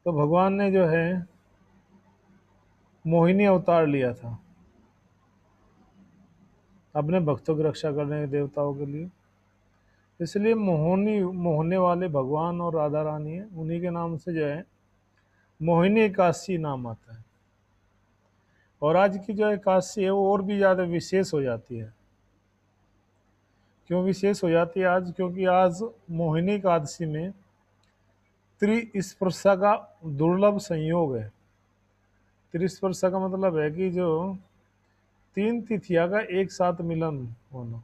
तो भगवान ने जो है मोहिनी अवतार लिया था अपने भक्तों की रक्षा करने के देवताओं के लिए। इसलिए मोहनी मोहने वाले भगवान और राधा रानी है, उन्हीं के नाम से जो है मोहिनी एकादशी नाम आता है। और आज की जो एकादशी है वो और भी ज़्यादा विशेष हो जाती है। क्यों विशेष हो जाती है आज? क्योंकि आज मोहिनी एकादशी में त्रिस्पर्शा का दुर्लभ संयोग है। त्रिस्पर्शा का मतलब है कि जो तीन तिथियां का एक साथ मिलन होना।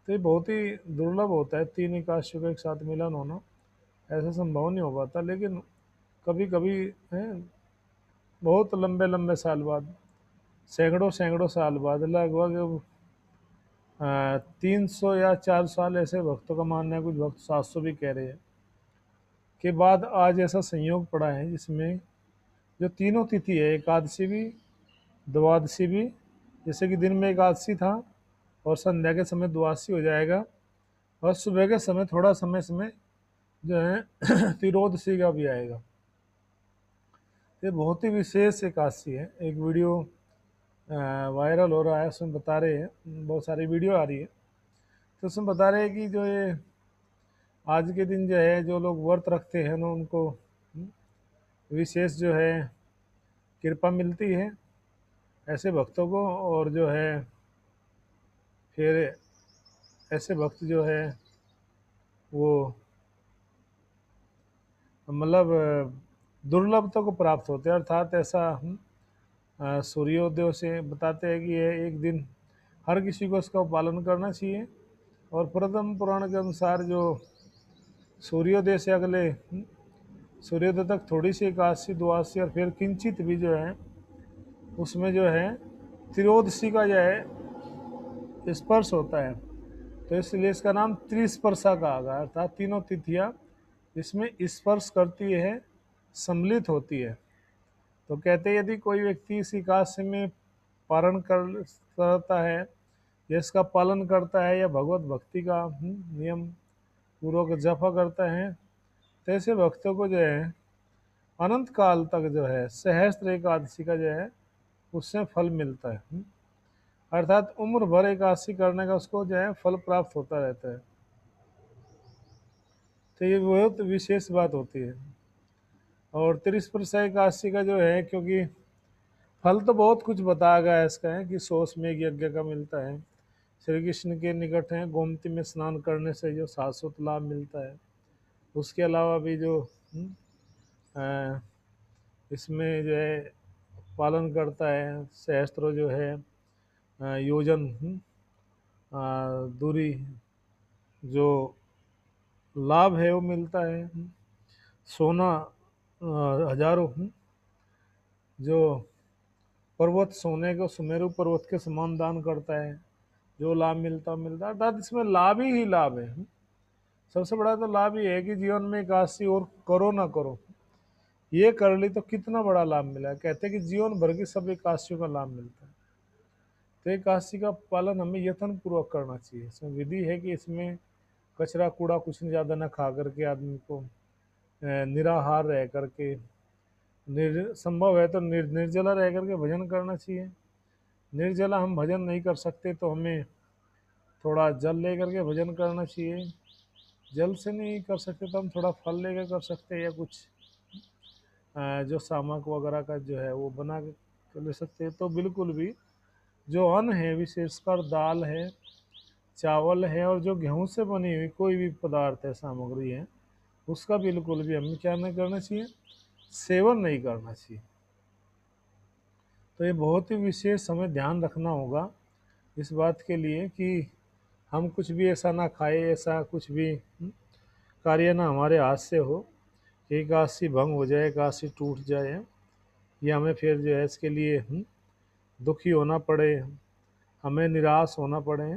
तो ये बहुत ही दुर्लभ होता है, तीन एकादशियों का एक साथ मिलन होना। ऐसा संभव नहीं हो पाता, लेकिन कभी कभी है, बहुत लंबे लंबे साल बाद, सैकड़ों सैकड़ों साल बाद, लगभग 300 या 400 साल, ऐसे भक्तों का मानना है, कुछ भक्त 700 भी कह रहे हैं, के बाद आज ऐसा संयोग पड़ा है जिसमें जो तीनों तिथि है, एकादशी भी द्वादशी भी, जैसे कि दिन में एकादशी था और संध्या के समय द्वादशी हो जाएगा, और सुबह के समय थोड़ा समय समय जो है तिरोदशी का भी आएगा। ये बहुत ही विशेष एकादशी है। एक वीडियो वायरल हो रहा है, उसमें बता रहे हैं, बहुत सारी वीडियो आ रही है, तो उसमें बता रहे हैं कि जो ये आज के दिन जो है जो लोग व्रत रखते हैं ना, उनको विशेष जो है कृपा मिलती है ऐसे भक्तों को। और जो है फिर ऐसे भक्त जो है वो मतलब दुर्लभता को प्राप्त होते हैं। अर्थात ऐसा सूर्योदय से बताते हैं कि ये एक दिन हर किसी को इसका पालन करना चाहिए। और प्रथम पुराण के अनुसार जो सूर्योदय से अगले सूर्योदय तक थोड़ी सी एकादशी द्वादशी और फिर किंचित भी जो है उसमें जो है त्रियोदशी का जो है स्पर्श होता है। तो इसलिए इसका नाम त्रिस्पर्शा कहा गया, अर्थात तीनों तिथियां इसमें स्पर्श करती है, सम्मिलित होती है। तो कहते हैं यदि कोई व्यक्ति इस एकादशी में पारण करता है या इसका पालन करता है या भगवत भक्ति का नियम पूर्वक जपा करता है, तो ऐसे भक्तों को जो है अनंत काल तक जो है सहस्त्र एकादशी का जो है उससे फल मिलता है। अर्थात उम्र भर एकादशी करने का उसको जो है फल प्राप्त होता रहता है। तो ये बहुत विशेष बात होती है। और त्रिस्पर्शा एकादशी का जो है, क्योंकि फल तो बहुत कुछ बताया गया है इसका, है कि 100 यज्ञ का मिलता है, श्री कृष्ण के निकट है, गोमती में स्नान करने से जो शाश्वत लाभ मिलता है। उसके अलावा भी जो अ, इसमें जो है पालन करता है, सहस्त्र जो है योजन दूरी जो लाभ है वो मिलता है। सोना हजारों जो पर्वत सोने को सुमेरु पर्वत के समान दान करता है, जो लाभ मिलता है। अर्थात इसमें लाभ ही लाभ है। सबसे बड़ा तो लाभ ये है कि जीवन में एकादशी और करो ना करो, ये कर ली तो कितना बड़ा लाभ मिला है। कहते हैं कि जीवन भर की सब एकादशियों का लाभ मिलता है। तो एकादशी का पालन हमें यत्न पूर्वक करना चाहिए। इसमें विधि है कि इसमें कचरा कूड़ा कुछ नहीं, ज़्यादा ना खा करके आदमी को निराहार रह करके, संभव है तो निर्जला रह करके भजन करना चाहिए। निर्जला हम भजन नहीं कर सकते तो हमें थोड़ा जल ले करके भजन करना चाहिए। जल से नहीं कर सकते तो हम थोड़ा फल लेकर कर सकते हैं, या कुछ जो सामक वगैरह का जो है वो बना के ले सकते हैं। तो बिल्कुल भी जो अन्न है, विशेषकर दाल है, चावल है, और जो गेहूं से बनी हुई कोई भी पदार्थ है, सामग्री है, उसका बिल्कुल भी हमें क्या नहीं करना चाहिए, सेवन नहीं करना चाहिए। तो ये बहुत ही विशेष हमें ध्यान रखना होगा इस बात के लिए कि हम कुछ भी ऐसा ना खाए, ऐसा कुछ भी कार्य ना हमारे हाथ से हो कि एकादशी भंग हो जाए, एकादशी टूट जाए, या हमें फिर जो है इसके लिए दुखी होना पड़े, हमें निराश होना पड़े।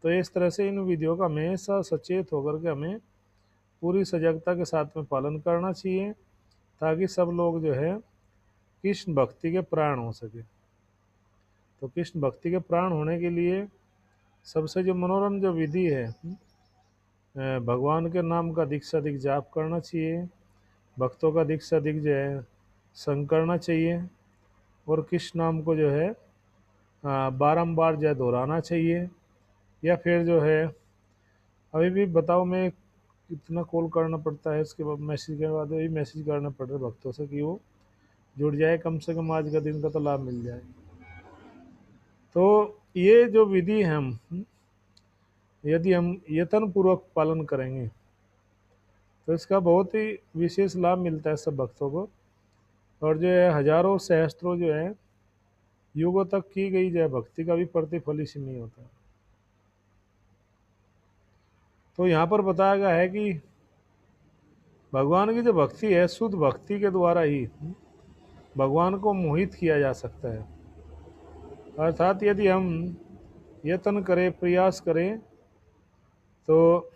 तो इस तरह से इन विधियों का हमेशा सचेत होकर के हमें पूरी सजगता के साथ में पालन करना चाहिए, ताकि सब लोग जो है कृष्ण भक्ति के प्राण हो सके। तो कृष्ण भक्ति के प्राण होने के लिए सबसे जो मनोरम जो विधि है, भगवान के नाम का अधिक से अधिक जाप करना चाहिए, भक्तों का अधिक से अधिक जो है संग करना चाहिए, और कृष्ण नाम को जो है बारंबार जो है दोहराना चाहिए। या फिर जो है, अभी भी बताओ मैं कितना कॉल करना पड़ता है, इसके बाद मैसेज के बाद भी मैसेज करना पड़ रहा है भक्तों से कि वो जुड़ जाए, कम से कम आज का दिन का तो लाभ मिल जाए। तो ये जो विधि है, हम यदि हम यत्न पूर्वक पालन करेंगे तो इसका बहुत ही विशेष लाभ मिलता है सब भक्तों को। और जो है हजारों सहस्त्रों जो है युगों तक की गई जो है भक्ति का भी प्रतिफल इसी में ही होता है। तो यहाँ पर बताया गया है कि भगवान की जो भक्ति है, शुद्ध भक्ति के द्वारा ही भगवान को मोहित किया जा सकता है। अर्थात यदि हम यत्न करें, प्रयास करें, तो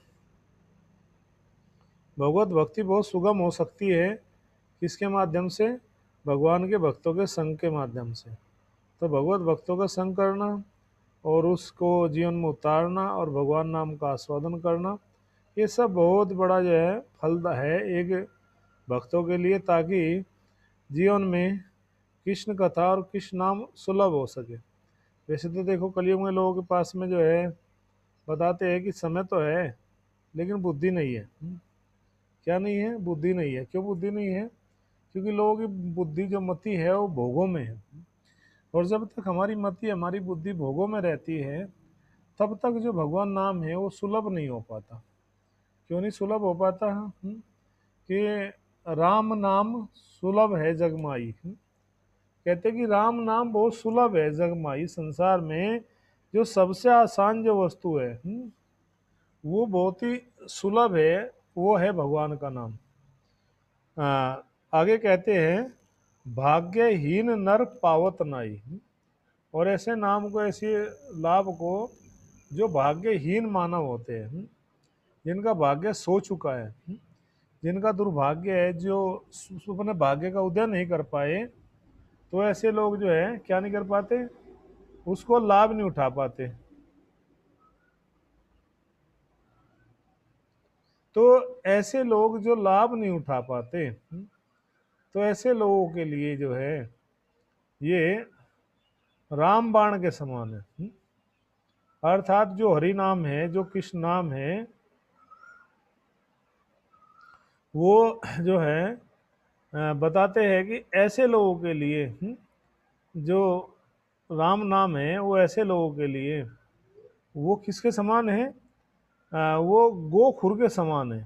भगवत भक्ति बहुत सुगम हो सकती है। किसके माध्यम से? भगवान के भक्तों के संग के माध्यम से। तो भगवत भक्तों का संग करना और उसको जीवन में उतारना और भगवान नाम का आस्वादन करना, ये सब बहुत बड़ा जो है फल है एक भक्तों के लिए, ताकि जीवन में कृष्ण कथा और कृष्ण नाम सुलभ हो सके। वैसे तो देखो कलयुग में लोगों के पास में जो है बताते हैं कि समय तो है लेकिन बुद्धि नहीं है। क्या नहीं है? बुद्धि नहीं है। क्यों बुद्धि नहीं है? क्योंकि लोगों की बुद्धि जो मति है वो भोगों में है, और जब तक हमारी मति, हमारी बुद्धि भोगों में रहती है, तब तक जो भगवान नाम है वो सुलभ नहीं हो पाता। क्यों नहीं सुलभ हो पाता? कि राम नाम सुलभ है जगमाई। कहते कि राम नाम बहुत सुलभ है जगमाई। संसार में जो सबसे आसान जो वस्तु है वो बहुत ही सुलभ है, वो है भगवान का नाम। आगे कहते हैं भाग्यहीन नर पावत नाई। और ऐसे नाम को, ऐसे लाभ को जो भाग्यहीन मानव होते हैं, जिनका भाग्य सो चुका है, जिनका दुर्भाग्य है, जो अपने भाग्य का उदय नहीं कर पाए, तो ऐसे लोग जो है क्या नहीं कर पाते, उसको लाभ नहीं उठा पाते। तो ऐसे लोग जो लाभ नहीं उठा पाते, तो ऐसे लोगों के लिए जो है ये राम बाण के समान है। अर्थात जो हरि नाम है, जो कृष्ण नाम है, वो जो है बताते हैं कि ऐसे लोगों के लिए जो राम नाम है, वो ऐसे लोगों के लिए वो किसके समान है? वो गोखुर के समान है।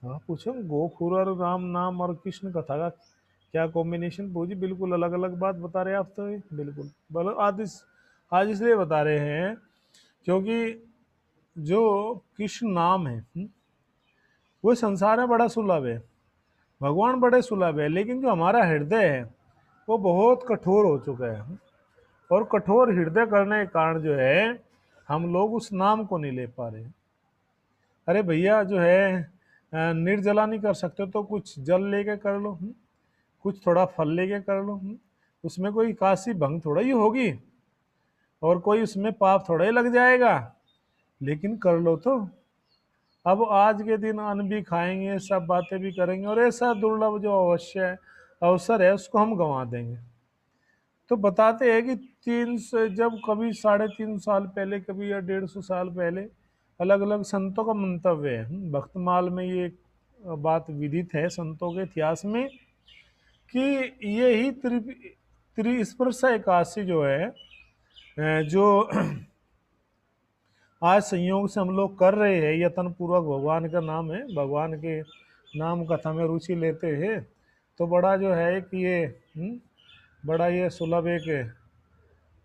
आप पूछो गोखुर और राम नाम और कृष्ण कथा का क्या कॉम्बिनेशन? पूछी, बिल्कुल अलग अलग बात बता रहे हैं आप तो। ये बिल्कुल बोलो आज इसलिए बता रहे हैं क्योंकि जो कृष्ण नाम है वो संसार में बड़ा सुलभ है, भगवान बड़े सुलभ है, लेकिन जो हमारा हृदय है वो बहुत कठोर हो चुका है। और कठोर हृदय करने के कारण जो है हम लोग उस नाम को नहीं ले पा रहे। अरे भैया जो है निर्जला नहीं कर सकते तो कुछ जल लेके कर लो, कुछ थोड़ा फल लेके कर लो, उसमें कोई काशी भंग थोड़ा ही होगी और कोई उसमें पाप थोड़ा ही लग जाएगा, लेकिन कर लो तो। अब आज के दिन अन्न भी खाएंगे, सब बातें भी करेंगे, और ऐसा दुर्लभ जो अवश्य अवसर है उसको हम गंवा देंगे। तो बताते हैं कि जब कभी 350 साल पहले, कभी या 150 साल पहले, अलग अलग संतों का मंतव्य है, भक्तमाल में ये बात विदित है संतों के इतिहास में, कि ये ही त्रिस्पर्श एकादशी जो है जो आज संयोग से हम लोग कर रहे हैं, यत्न पूर्वक भगवान का नाम है, भगवान के नाम कथा में रुचि लेते हैं, तो बड़ा जो है कि ये बड़ा ये सुलभ एक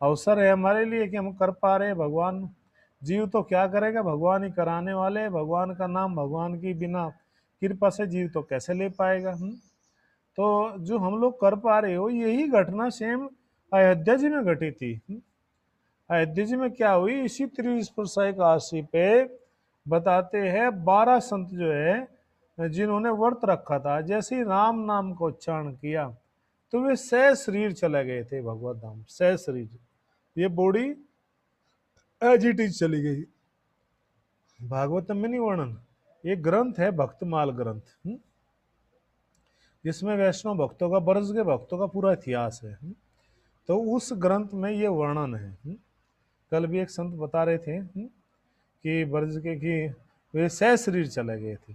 अवसर है हमारे लिए कि हम कर पा रहे हैं। भगवान, जीव तो क्या करेगा, भगवान ही कराने वाले हैं। भगवान का नाम, भगवान की बिना कृपा से जीव तो कैसे ले पाएगा? तो जो हम लोग कर पा रहे हो, यही घटना सेम अयोध्या जी में घटी थी। अयोध्या जी में क्या हुई, इसी त्रिस्पर्श एकादशी पे बताते हैं 12 संत जो है जिन्होंने व्रत रखा था, जैसे ही राम नाम को उच्चारण किया तो वे सह शरीर चले गए थे भगवत धाम। सह शरीर, ये बॉडी एज इट इज चली गई। भागवतम में नहीं वर्णन, ये ग्रंथ है भक्तमाल ग्रंथ। जिसमें वैष्णव भक्तों का, ब्रज के भक्तों का पूरा इतिहास है। तो उस ग्रंथ में ये वर्णन है। कल भी एक संत बता रहे थे कि ब्रज के कि वे सह शरीर चले गए थे।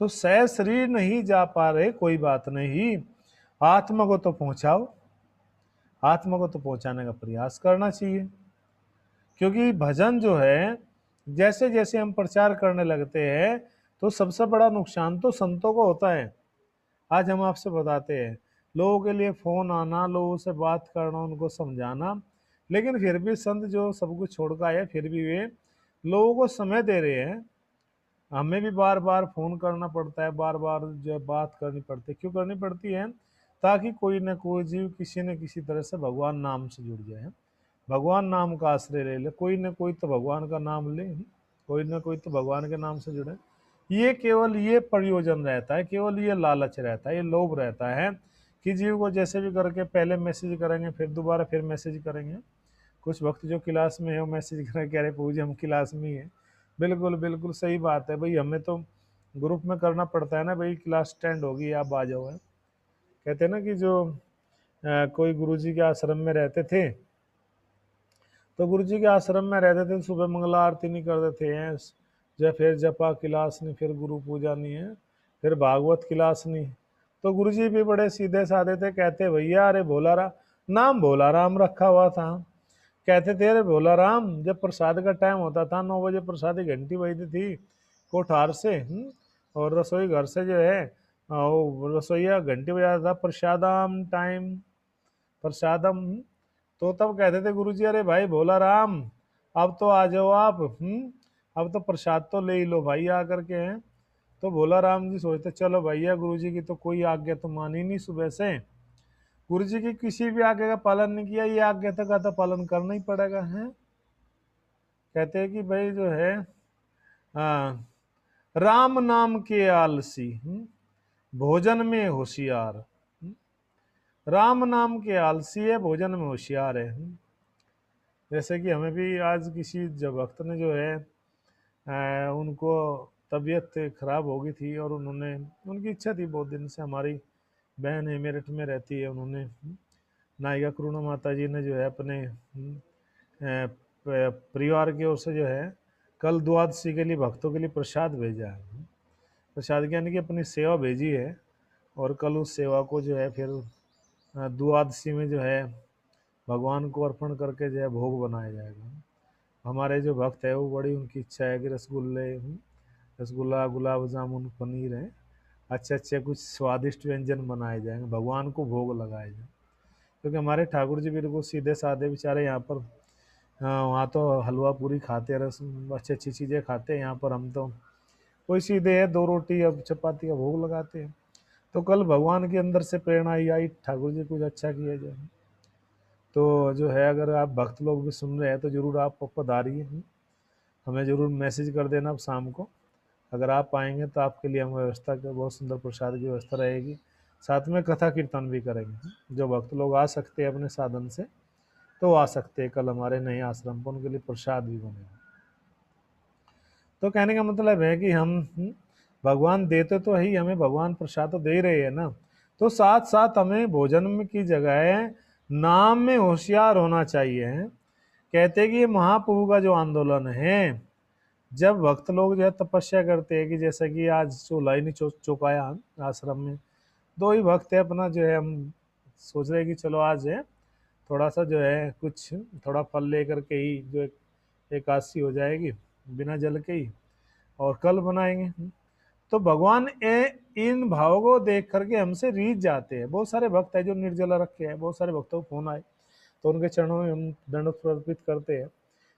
तो सह शरीर नहीं जा पा रहे, कोई बात नहीं, आत्मा को तो पहुंचाओ, आत्मा को तो पहुंचाने का प्रयास करना चाहिए। क्योंकि भजन जो है, जैसे जैसे हम प्रचार करने लगते हैं तो सबसे बड़ा नुकसान तो संतों को होता है। आज हम आपसे बताते हैं, लोगों के लिए फोन आना, लोगों से बात करना, उनको समझाना, लेकिन फिर भी संत जो सब कुछ छोड़ कर आए, फिर भी वे लोगों को समय दे रहे हैं। हमें भी बार बार फोन करना पड़ता है, बार बार जो बात करनी पड़ती है। क्यों करनी पड़ती है? ताकि कोई न कोई जीव किसी न किसी तरह से भगवान नाम से जुड़ जाए, भगवान नाम का आश्रय ले ले, कोई न कोई तो भगवान का नाम ले, कोई न कोई तो भगवान के नाम से जुड़े। ये केवल ये प्रयोजन रहता है, केवल ये लालच रहता है, ये लोभ रहता है कि जीव को जैसे भी करके पहले मैसेज करेंगे, फिर दोबारा फिर मैसेज करेंगे। कुछ वक्त जो क्लास में है वो मैसेज करें, कह रहे पूजे हम क्लास में ही है। बिल्कुल बिल्कुल सही बात है भाई, हमें तो ग्रुप में करना पड़ता है ना भाई, क्लास स्टैंड होगी आप आ जाओ है। कहते हैं ना कि जो कोई गुरुजी के आश्रम में रहते थे, तो गुरुजी के आश्रम में रहते थे, सुबह मंगला आरती नहीं कर देते हैं, जब फिर जपा क्लास नहीं, फिर गुरु पूजा नहीं है, फिर भागवत क्लास नहीं। तो गुरुजी भी बड़े सीधे साधे थे, कहते भैया अरे भोला राम, नाम भोला राम रखा हुआ था। कहते थे अरे भोला राम, जब प्रसाद का टाइम होता था 9 बजे प्रसाद की घंटी बजती थी कोठार से, और रसोई घर से जो है वो रसोईया घंटी बजाता था, प्रसादम टाइम, प्रसादम। तो तब कहते थे गुरुजी अरे भाई भोला राम, अब तो आ जाओ आप, अब तो प्रसाद तो ले ही लो भाई आकर के हैं। तो भोला राम जी सोचते चलो भैया, गुरुजी की तो कोई आज्ञा तो मानी नहीं सुबह से, गुरुजी की किसी भी आज्ञा का पालन नहीं किया, ये आज्ञा का तो पालन करना ही पड़ेगा है। कहते हैं कि भाई जो है राम नाम के आलसी, भोजन में होशियार, राम नाम के आलसी है, भोजन में होशियार है। जैसे कि हमें भी आज किसी जब भक्त ने जो है उनको तबीयत खराब हो गई थी, और उन्होंने, उनकी इच्छा थी बहुत दिन से, हमारी बहन है मेरठ में रहती है, उन्होंने नायिका करुणा माता जी ने जो है अपने परिवार की ओर से जो है कल द्वादशी के लिए भक्तों के लिए प्रसाद भेजा है। प्रसाद यानी कि अपनी सेवा भेजी है, और कल उस सेवा को जो है फिर द्वादशी में जो है भगवान को अर्पण करके जो है भोग बनाया जाएगा। हमारे जो भक्त है वो बड़ी उनकी इच्छा है कि रसगुल्ले, रसगुल्ला, गुलाब जामुन, पनीर है, अच्छे अच्छे कुछ स्वादिष्ट व्यंजन बनाए जाएंगे, भगवान को भोग लगाए जाए। क्योंकि हमारे ठाकुर जी बिल्कुल सीधे साधे बेचारे, यहाँ पर वहाँ तो हलवा पूरी खाते, रस अच्छी अच्छी चीज़ें खाते हैं, यहाँ पर हम तो कोई सीधे है 2 रोटी या चपाती का भोग लगाते हैं। तो कल भगवान के अंदर से प्रेरणा आई ठाकुर जी कुछ अच्छा किया जाए। तो जो है अगर आप भक्त लोग भी सुन रहे हैं तो जरूर आप पधारिए, हमें जरूर मैसेज कर देना आप शाम को। अगर आप आएंगे तो आपके लिए हम व्यवस्था कर, बहुत सुंदर प्रसाद की व्यवस्था रहेगी, साथ में कथा कीर्तन भी करेंगे। जो भक्त लोग आ सकते हैं अपने साधन से तो आ सकते हैं कल हमारे नए आश्रम पर, उनके लिए प्रसाद भी बनेगा। तो कहने का मतलब है कि हम भगवान देते तो ही, हमें भगवान प्रसाद तो दे रहे हैं ना, तो साथ साथ हमें भोजन में की जगह नाम में होशियार होना चाहिए। कहते हैं कि ये महाप्रभु का जो आंदोलन है, जब भक्त लोग जो है तपस्या करते हैं, कि जैसा कि आज चोलाई नहीं चौकाया आश्रम में 2 ही भक्त है अपना, जो है हम सोच रहे हैं कि चलो आज है थोड़ा सा जो है कुछ थोड़ा फल लेकर के ही जो एकादशी हो जाएगी बिना जल के ही, और कल बनाएंगे। तो भगवान इन भावों को देख करके हमसे रीझ जाते हैं। बहुत सारे भक्त है जो निर्जला रखे हैं, बहुत सारे भक्तों को फोन आए तो उनके चरणों में हम दंड समर्पित करते हैं।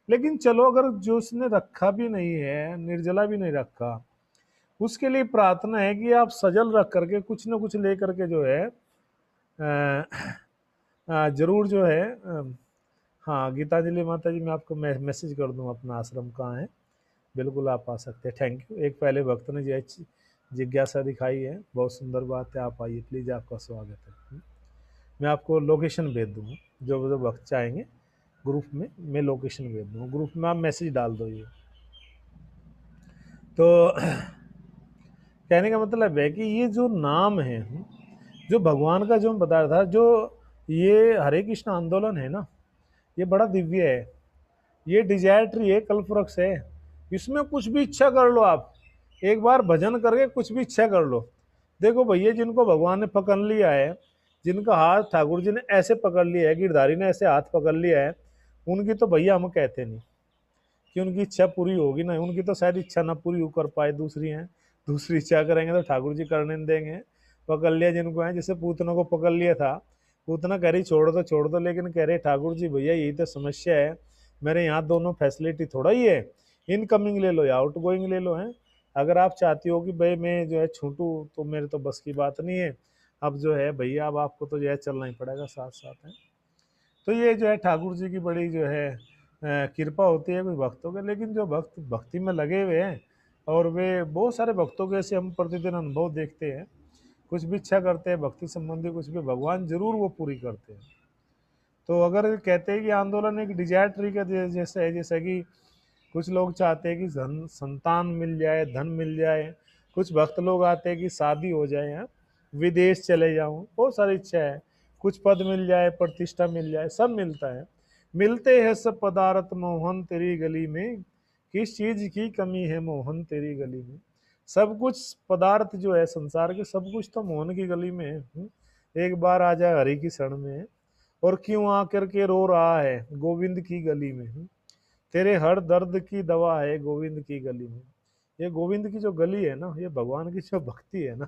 लेकिन चलो अगर जो उसने रखा भी नहीं है, निर्जला भी नहीं रखा, उसके लिए प्रार्थना है कि आप सजल रख करके कुछ न कुछ ले करके जो है जरूर जो है हाँ गीतांजलि माता जी, मैं आपको मैसेज कर दूँ अपना आश्रम कहाँ है, बिल्कुल आप आ सकते हैं। Thank you. एक पहले भक्त ने जो जिज्ञासा दिखाई है, बहुत सुंदर बात है, आप आइए प्लीज़, आपका स्वागत है। मैं आपको लोकेशन भेज दूँगा, जो जो भक्त चाहेंगे ग्रुप में मैं लोकेशन भेज दूँगा, ग्रुप में आप मैसेज डाल दो। ये तो कहने का मतलब है कि ये जो नाम है, जो भगवान का जो हम बता रहा था, जो ये हरे कृष्ण आंदोलन है ना, ये बड़ा दिव्य है। ये डिजायर ट्री है, कल्पवृक्ष है। इसमें कुछ भी इच्छा कर लो आप, एक बार भजन करके कुछ भी इच्छा कर लो। देखो भैया, जिनको भगवान ने पकड़ लिया है, जिनका हाथ ठाकुर जी ने ऐसे पकड़ लिया है, गिरधारी ने ऐसे हाथ पकड़ लिया है, उनकी तो भैया हम कहते नहीं कि उनकी इच्छा पूरी होगी ना। उनकी तो शायद इच्छा ना पूरी हो कर पाए, दूसरी है, दूसरी इच्छा करेंगे तो ठाकुर जी करने नहीं देंगे। पकड़ लिया जिनको है, जैसे पूतना को पकड़ लिया था, पूतना कह रही छोड़ दो छोड़ दो, लेकिन कह रहे ठाकुर जी भैया यही तो समस्या है, मेरे यहाँ दोनों फैसिलिटी थोड़ा ही है, इनकमिंग ले लो या आउट गोइंग ले लो है। अगर आप चाहती हो कि भाई मैं जो है छूटूं, तो मेरे तो बस की बात नहीं है। अब जो है भैया, अब आपको तो जो है चलना ही पड़ेगा साथ साथ है। तो ये जो है ठाकुर जी की बड़ी जो है कृपा होती है कुछ भक्तों के। लेकिन जो भक्त भक्ति में लगे हुए हैं, और वे बहुत सारे भक्तों के ऐसे हम प्रतिदिन अनुभव देखते हैं, कुछ भी इच्छा करते हैं भक्ति संबंधी कुछ भी, भगवान जरूर वो पूरी करते हैं। तो अगर कहते हैं कि आंदोलन एक डिजायर ट्री का जैसे है, जैसे कि कुछ लोग चाहते हैं कि संतान मिल जाए, धन मिल जाए, कुछ भक्त लोग आते हैं कि शादी हो जाए, यहाँ विदेश चले जाऊं, बहुत सारी इच्छा है, कुछ पद मिल जाए, प्रतिष्ठा मिल जाए, सब मिलता है। मिलते हैं सब पदार्थ मोहन तेरी गली में, किस चीज की कमी है मोहन तेरी गली में। सब कुछ पदार्थ जो है संसार के, सब कुछ तो मोहन की गली में है। एक बार आ जाए हरि की शरण में, और क्यों आकर के रो रहा है गोविंद की गली में। तेरे हर दर्द की दवा है गोविंद की गली में। ये गोविंद की जो गली है ना, ये भगवान की जो भक्ति है ना,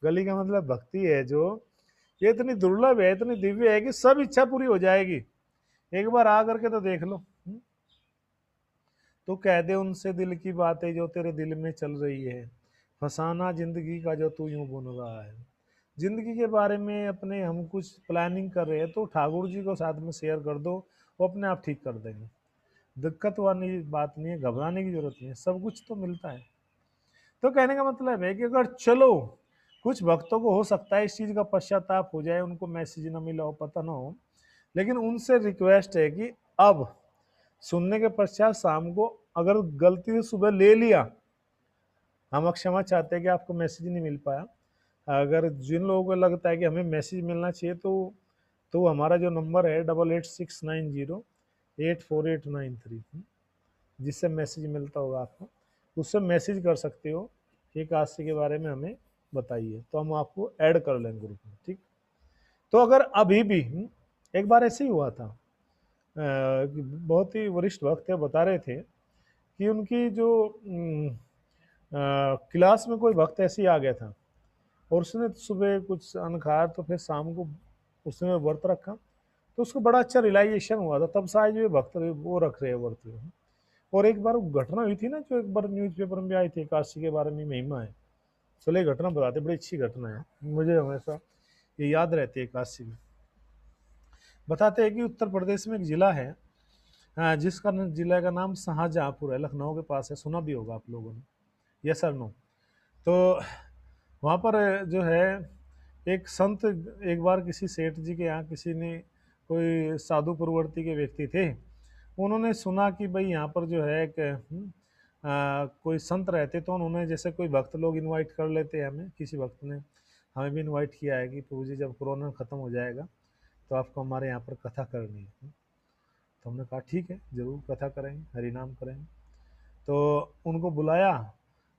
गली का मतलब भक्ति है जो, ये इतनी दुर्लभ है, इतनी दिव्य है कि सब इच्छा पूरी हो जाएगी। एक बार आ करके तो देख लो। तो कह दे उनसे दिल की बातें जो तेरे दिल में चल रही है, फसाना जिंदगी का जो तू यूं बुन रहा है। जिंदगी के बारे में अपने हम कुछ प्लानिंग कर रहे हैं, तो ठाकुर जी को साथ में शेयर कर दो, वो अपने आप ठीक कर देंगे। दिक्कत वाली बात नहीं है, घबराने की जरूरत नहीं है, सब कुछ तो मिलता है। तो कहने का मतलब है कि अगर चलो, कुछ भक्तों को हो सकता है इस चीज का पश्चाताप हो जाए, उनको मैसेज ना मिला हो, पता ना हो, लेकिन उनसे रिक्वेस्ट है कि अब सुनने के पश्चात शाम को अगर गलती से सुबह ले लिया, हम क्षमा चाहते हैं कि आपको मैसेज नहीं मिल पाया। अगर जिन लोगों को लगता है कि हमें मैसेज मिलना चाहिए, तो हमारा जो नंबर है 8869084893, जिससे मैसेज मिलता होगा आपको, उससे मैसेज कर सकते हो कि काशी के बारे में हमें बताइए, तो हम आपको ऐड कर लेंगे ग्रुप में, ठीक। तो अगर अभी भी एक बार ऐसे ही हुआ था, कि बहुत ही वरिष्ठ भक्त थे, बता रहे थे कि उनकी जो क्लास में कोई भक्त ऐसे ही आ गया था, और उसने सुबह कुछ अन्न खाया, तो फिर शाम को उसने व्रत रखा, तो उसको बड़ा अच्छा रियलाइजेशन हुआ था, तब शायद ये भक्त वो रख रहे हैं व्रत। और एक बार घटना हुई थी ना, जो एक बार न्यूज़पेपर में आई थी, काशी के बारे में महिमा है। चलो ये घटना बताते, बड़ी अच्छी घटना है, मुझे हमेशा ये याद रहती है काशी में। बताते हैं कि उत्तर प्रदेश में एक जिला है, जिसका जिला का नाम शाहजहाँपुर है, लखनऊ के पास है, सुना भी होगा आप लोगों ने, यस सर नो। तो वहाँ पर जो है एक संत, एक बार किसी सेठ जी के यहाँ किसी ने, कोई साधु प्रवृत्ति के व्यक्ति थे, उन्होंने सुना कि भाई यहाँ पर जो है एक कोई संत रहते, तो उन्होंने, जैसे कोई भक्त लोग इनवाइट कर लेते हैं, हमें किसी भक्त ने हमें भी इनवाइट किया है कि प्रभु जी जब कोरोना खत्म हो जाएगा तो आपको हमारे यहाँ पर कथा करनी है। तो हमने कहा ठीक है, जरूर कथा करेंगे, हरि नाम करेंगे। तो उनको बुलाया,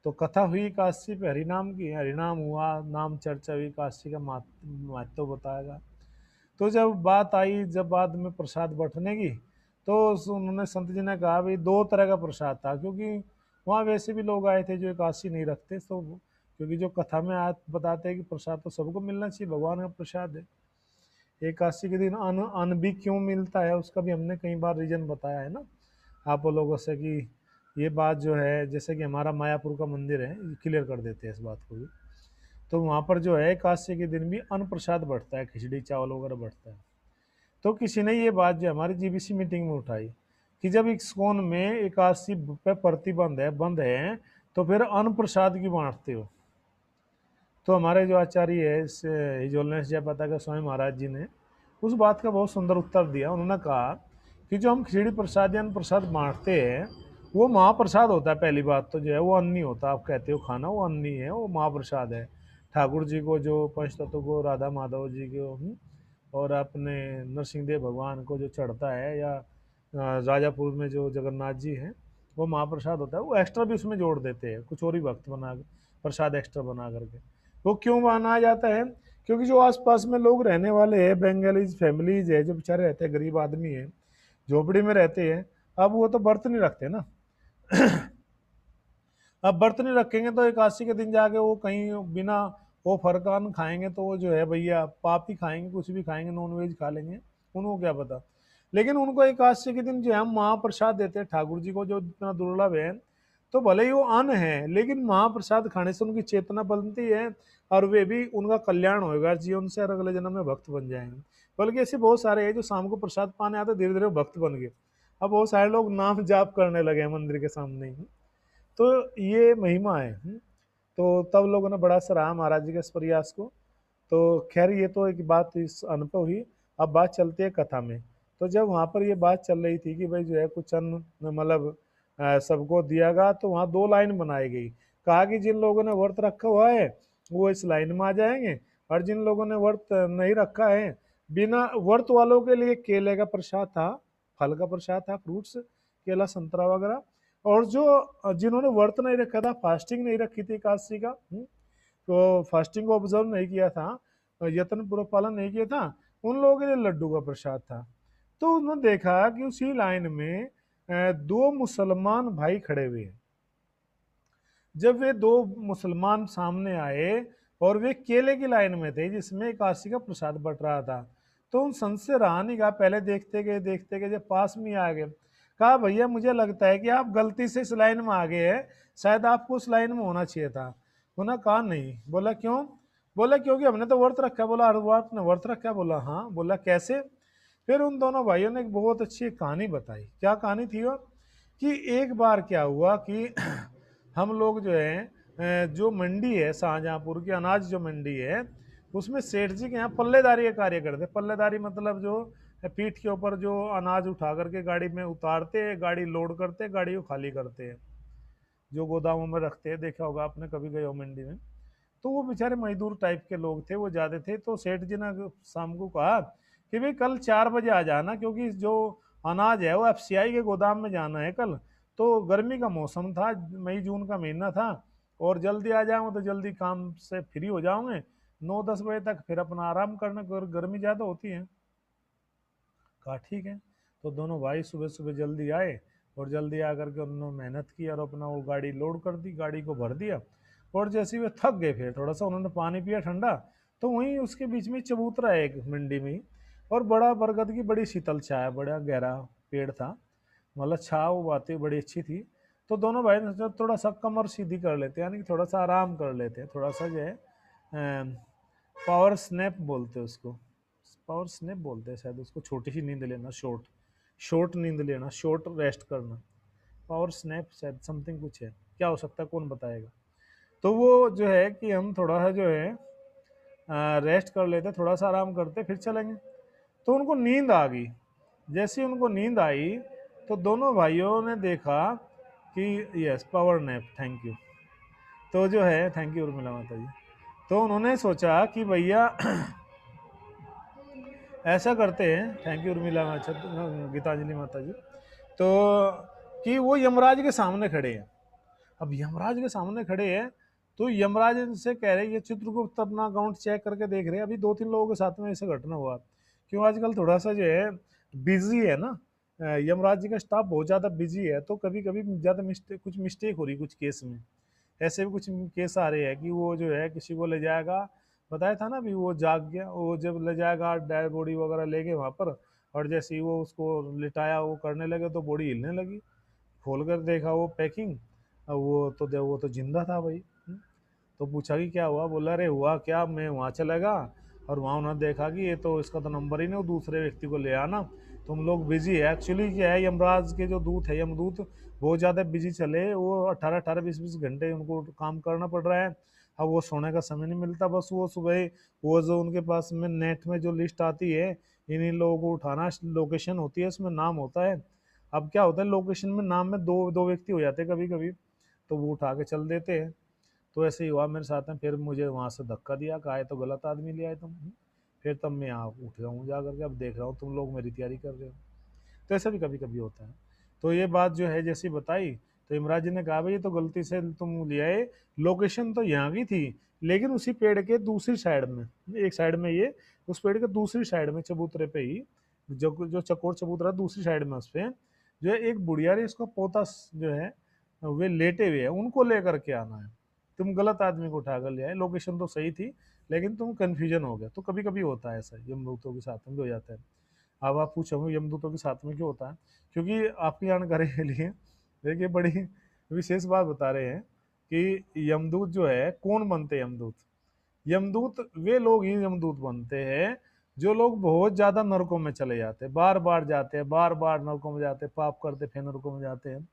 तो कथा हुई काशी पे हरिनाम की, हरिनाम हुआ, नाम चर्चा हुई, काशी का महत्व बताया। तो जब बात आई, जब बाद में प्रसाद बंटने की, तो उन्होंने संत जी ने कहा भाई दो तरह का प्रसाद था, क्योंकि वहाँ वैसे भी लोग आए थे जो एकादशी नहीं रखते, तो क्योंकि जो कथा में बताते हैं कि प्रसाद तो सबको मिलना चाहिए, भगवान का प्रसाद है। एकादशी के दिन अन्न अन्न भी क्यों मिलता है, उसका भी हमने कई बार रीजन बताया है ना आप लोगों से, कि ये बात जो है, जैसे कि हमारा मायापुर का मंदिर है, क्लियर कर देते हैं इस बात को भी। तो वहाँ पर जो है एकादशी के दिन भी अन्न प्रसाद बढ़ता है, खिचड़ी चावल वगैरह बढ़ता है। तो किसी ने ये बात जो हमारी जीबीसी मीटिंग में उठाई कि जब इस्कॉन में एकादशी पे प्रतिबंध है, बंद है, तो फिर अन्न प्रसाद क्यों बांटते हो। तो हमारे जो आचार्य है इस हिजोलनेस जयपता के स्वामी महाराज जी ने उस बात का बहुत सुंदर उत्तर दिया। उन्होंने कहा कि जो हम खिचड़ी प्रसाद या अन्न प्रसाद बांटते हैं, वो महाप्रसाद होता है। पहली बात तो जो है वो अन्न नहीं होता, आप कहते हो खाना, वो अन्न नहीं है, वो महाप्रसाद है। ठाकुर जी को जो पंच तत्व को, राधा माधव जी को, और अपने नरसिंह देव भगवान को जो चढ़ता है, या राजापुर में जो जगन्नाथ जी हैं, वो महाप्रसाद होता है। वो एक्स्ट्रा भी उसमें जोड़ देते हैं, कुछ और ही भक्त बना प्रसाद एक्स्ट्रा बना करके। वो क्यों बनाया जाता है? क्योंकि जो आसपास में लोग रहने वाले हैं, बंगालीज फैमिलीज है, जो बेचारे रहते हैं, गरीब आदमी है, झोपड़ी में रहते हैं, अब वो तो व्रत नहीं रखते ना। अब व्रत नहीं रखेंगे तो एकादशी के दिन जाके वो कहीं बिना वो फरकान खाएंगे तो वो जो है भैया पाप ही खाएंगे, कुछ भी खाएंगे, नॉन वेज खा लेंगे, उनको क्या पता। लेकिन उनको एकादशी के दिन जो है हम महाप्रसाद देते हैं ठाकुर जी को, जो इतना दुर्लभ है। तो भले ही वो अन्न है, लेकिन महाप्रसाद खाने से उनकी चेतना बनती है, और वे भी, उनका कल्याण होगा जीवन से, और अगले जन्म में भक्त बन जाएंगे। बल्कि ऐसे बहुत सारे हैं जो शाम को प्रसाद पाने आते, धीरे धीरे वो भक्त बन गए। अब बहुत सारे लोग नाम जाप करने लगे हैं मंदिर के सामने ही। तो ये महिमा है। तो तब लोगों ने बड़ा सराहा महाराज जी के इस प्रयास को। तो खैर ये तो एक बात इस अनुभव हुई। अब बात चलती है कथा में। तो जब वहाँ पर ये बात चल रही थी कि भाई जो है कुछ अन्न मतलब सबको दिया गया, तो वहाँ दो लाइन बनाई गई। कहा कि जिन लोगों ने व्रत रखा हुआ है वो इस लाइन में आ जाएंगे, और जिन लोगों ने व्रत नहीं रखा है, बिना व्रत वालों के लिए केले का प्रसाद था, फल का प्रसाद था, फ्रूट्स, केला संतरा वगैरह। और जो जिन्होंने व्रत नहीं रखा था, फास्टिंग नहीं रखी थी एकादशी का, तो फास्टिंग को ऑब्जर्व नहीं किया था, यत्न पूर्वक पालन नहीं किया था, उन लोगों के लिए लड्डू का प्रसाद था। तो उन्होंने देखा कि उसी लाइन में दो मुसलमान भाई खड़े हुए हैं। जब वे दो मुसलमान सामने आए, और वे केले की लाइन में थे जिसमें एकादशी का प्रसाद बट रहा था, तो उन संत से रहा नहीं गया। पहले देखते गए जब पास में आ गए, कहा भैया मुझे लगता है कि आप गलती से इस लाइन में आ गए हैं, शायद आपको उस लाइन में होना चाहिए था। उन्होंने कहा नहीं। बोला क्यों? बोला क्योंकि हमने तो व्रत रखा है। बोला अरे आपने व्रत रखा है? बोला हाँ। बोला कैसे? फिर उन दोनों भाइयों ने एक बहुत अच्छी कहानी बताई। क्या कहानी थी वो? कि एक बार क्या हुआ कि हम लोग जो है जो मंडी है शाहजहांपुर की, अनाज जो मंडी है, उसमें सेठ जी के यहाँ पल्लेदारी का कार्य करते। पल्लेदारी मतलब जो पीठ के ऊपर जो अनाज उठा करके गाड़ी में उतारते हैं, गाड़ी लोड करते हैं, गाड़ी को खाली करते हैं, जो गोदामों में रखते हैं। देखा होगा आपने कभी गए हो मंडी में। तो वो बेचारे मजदूर टाइप के लोग थे, वो ज्यादा थे। तो सेठ जी ने शाम को कहा कि भाई कल 4 बजे आ जाना, क्योंकि जो अनाज है वो एफसीआई के गोदाम में जाना है कल। तो गर्मी का मौसम था, मई जून का महीना था, और जल्दी आ जाऊंगा तो जल्दी काम से फ्री हो जाओगे, 9-10 बजे तक फिर अपना आराम करने को, गर्मी ज़्यादा होती है। कहा ठीक है। तो दोनों भाई सुबह सुबह जल्दी आए, और जल्दी आकर के उन्होंने मेहनत की, और अपना वो गाड़ी लोड कर दी, गाड़ी को भर दिया। और जैसे ही वे थक गए, फिर थोड़ा सा उन्होंने पानी पिया ठंडा, तो वहीं उसके बीच में चबूतरा है एक मंडी में ही, और बड़ा बरगद की बड़ी शीतल छाया, बड़ा गहरा पेड़ था, मतलब छाव बातें बड़ी अच्छी थी। तो दोनों भाई ने सोचा थोड़ा सा कमर सीधी कर लेते हैं, यानी कि थोड़ा सा आराम कर लेते हैं, थोड़ा सा जो है पावर स्नैप बोलते हैं उसको, पावर स्नैप बोलते हैं शायद उसको, छोटी सी नींद लेना, शॉर्ट शॉर्ट नींद लेना, शॉर्ट रेस्ट करना, पावर स्नैप शायद समथिंग कुछ है, क्या हो सकता है कौन बताएगा। तो वो जो है कि हम थोड़ा सा जो है रेस्ट कर लेते, थोड़ा सा आराम करते, फिर चलेंगे। तो उनको नींद आ गई। जैसे ही उनको नींद आई, तो दोनों भाइयों ने देखा कि yes power nap, thank you. तो जो है, थैंक यू उर्मिला माता जी। तो उन्होंने सोचा कि भैया ऐसा करते हैं, थैंक यू उर्मिला माता, गीतांजलि माता जी। तो कि वो यमराज के सामने खड़े हैं। अब यमराज के सामने खड़े हैं, तो यमराज इनसे कह रहे हैं, ये चित्रगुप्त अपना अकाउंट चेक करके देख रहे हैं, अभी 2-3 लोगों के साथ में ऐसा घटना हुआ। क्यों आजकल थोड़ा सा जो है बिजी है ना, यमराज जी का स्टाफ बहुत ज़्यादा बिजी है, तो कभी कभी ज़्यादा मिस्टेक, कुछ मिस्टेक हो रही कुछ केस में। ऐसे भी कुछ केस आ रहे हैं कि वो जो है किसी को ले जाएगा, बताया था ना, अभी वो जाग गया, वो जब ले जाएगा डेड बॉडी वगैरह ले गए वहाँ पर, और जैसे ही वो उसको लिटाया, वो करने लगे, तो बॉडी हिलने लगी। खोल कर देखा वो पैकिंग, अब वो तो जिंदा था भाई। तो पूछा कि क्या हुआ? बोला अरे हुआ क्या, मैं वहाँ चला गया, और वहाँ उन्होंने देखा कि ये तो इसका तो नंबर ही नहीं, वो दूसरे व्यक्ति को ले आना, तुम लोग बिजी है। एक्चुअली क्या है, यमराज के जो दूत है, यमदूत, बहुत ज़्यादा बिजी चले, वो 18-18 20-20 घंटे उनको काम करना पड़ रहा है। अब वो सोने का समय नहीं मिलता, बस वो सुबह वो जो उनके पास में नेट में जो लिस्ट आती है, इन्हीं लोगों को उठाना, लोकेशन होती है, उसमें नाम होता है, अब क्या होता है लोकेशन में नाम में दो दो व्यक्ति हो जाते हैं कभी कभी, तो वो उठा के चल देते हैं। तो ऐसे ही हुआ मेरे साथ में, फिर मुझे वहां से धक्का दिया, कहा "ये तो गलत आदमी ले आए तुम"। फिर तब मैं यहाँ उठ गया हूँ जा करके, अब देख रहा हूँ तुम लोग मेरी तैयारी कर रहे हो। तो ऐसा भी कभी कभी होता है। तो ये बात जो है जैसी बताई, तो इमरान जी ने कहा भाई ये तो गलती से तुम ले आए, लोकेशन तो यहाँ की थी लेकिन उसी पेड़ के दूसरी साइड में, एक साइड में ये, उस पेड़ के दूसरी साइड में चबूतरे पे ही, जो जो चकोर चबूतरा दूसरी साइड में उस पे जो है एक बुढ़िया रे इसका पोता जो है वे लेटे हुए है, उनको लेकर के आना है। तुम गलत आदमी को उठा कर ले आए, लोकेशन तो सही थी लेकिन तुम कंफ्यूजन हो गया। तो कभी कभी होता है ऐसा, यमदूतों के साथ में भी हो जाता है। अब आप पूछोगे यमदूतों के साथ में क्यों होता है, क्योंकि आपकी जानकारी के लिए देखिए बड़ी विशेष बात बता रहे हैं कि यमदूत जो है कौन बनते हैं यमदूत। यमदूत वे लोग ही यमदूत बनते हैं जो लोग बहुत ज्यादा नरकों में चले जाते हैं, बार बार जाते हैं, बार बार नरकों में जाते हैं, पाप करते फिर नरकों में जाते हैं।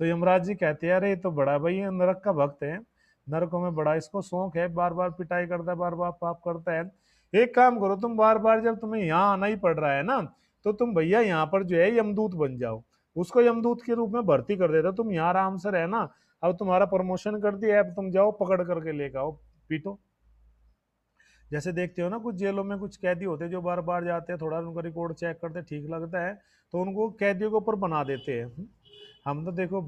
तो यमराज जी कहते हैं अरे ये तो बड़ा भाई ये नरक का भक्त है, नरकों में बड़ा इसको शौक है, बार बार पिटाई करता है, बार बार पाप करता है। एक काम करो तुम, बार बार जब तुम्हें यहाँ आना ही पड़ रहा है ना, तो तुम भैया यहाँ पर जो है यमदूत बन जाओ, उसको यमदूत के रूप में भर्ती कर देता, तुम यहाँ आराम से रहना। अब तुम्हारा प्रमोशन कर दिया, अब तुम जाओ पकड़ करके लेके आओ, पीटो। जैसे देखते हो ना कुछ जेलों में कुछ कैदी होते हैं जो बार बार जाते हैं, थोड़ा उनका रिकॉर्ड चेक करते हैं, ठीक लगता है तो उनको कैदियों के ऊपर बना देते हैं। हम तो देखो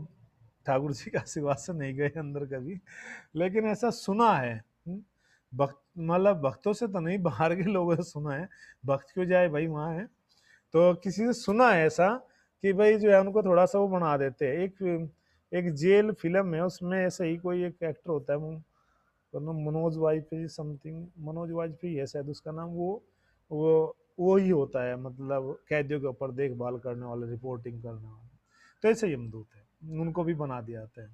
ठाकुर जी के आशीर्वाद से नहीं गए अंदर कभी, लेकिन ऐसा सुना है। भक्त मतलब भक्तों से तो नहीं, बाहर के लोगों से सुना है। भक्त क्यों जाए भाई वहां है, तो किसी से सुना है ऐसा कि भाई जो है उनको थोड़ा सा वो बना देते हैं। एक एक जेल फिल्म है, उसमें ऐसे ही कोई एक एक्टर होता है, मनोज वाजपेयी समथिंग, मनोज वाजपेयी है शायद उसका नाम, वो ही होता है, मतलब कैदियों के ऊपर देखभाल करने वाले, रिपोर्टिंग करने वाले। तो ऐसे यमदूत है, उनको भी बना दिया जाता है।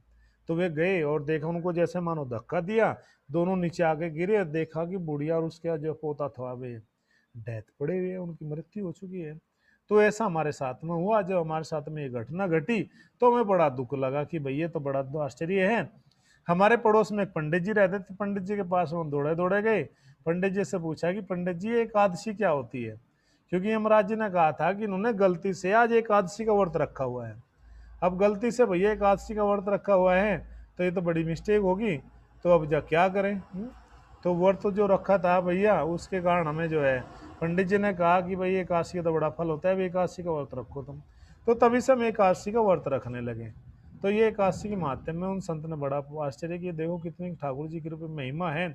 तो वे गए और देखा उनको जैसे मानो धक्का दिया, दोनों नीचे आके गिरे, देखा कि बुढ़िया और उसका जो पोता था वे डेथ पड़े हुए हैं, उनकी मृत्यु हो चुकी है। तो ऐसा हमारे साथ में हुआ, जब हमारे साथ में ये घटना घटी तो हमें बड़ा दुख लगा कि भैया तो बड़ा आश्चर्य है। हमारे पड़ोस में एक पंडित जी रहते थे, पंडित जी के पास हम दौड़े दौड़े गए, पंडित जी से पूछा कि पंडित जी एकादशी क्या होती है, क्योंकि यमराज जी ने कहा था कि इन्होंने गलती से आज एकादशी का व्रत रखा हुआ है। अब गलती से भैया एकादशी का व्रत रखा हुआ है तो ये तो बड़ी मिस्टेक होगी, तो अब जा क्या करें। तो व्रत जो रखा था भैया उसके कारण हमें जो है पंडित जी ने कहा कि भाई एकादशी का तो बड़ा फल होता है, एकादशी का व्रत रखो तुम। तो तभी से हम एकादशी का व्रत रखने लगे। तो ये एकादशी के महात्म्य में उन संत ने बड़ा आश्चर्य किया, देखो कितनी ठाकुर जी की कृपा महिमा है,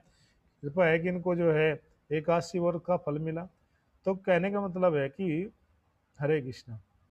कृपा है कि इनको जो है एकादशी व्रत का फल मिला। तो कहने का मतलब है कि हरे कृष्णा।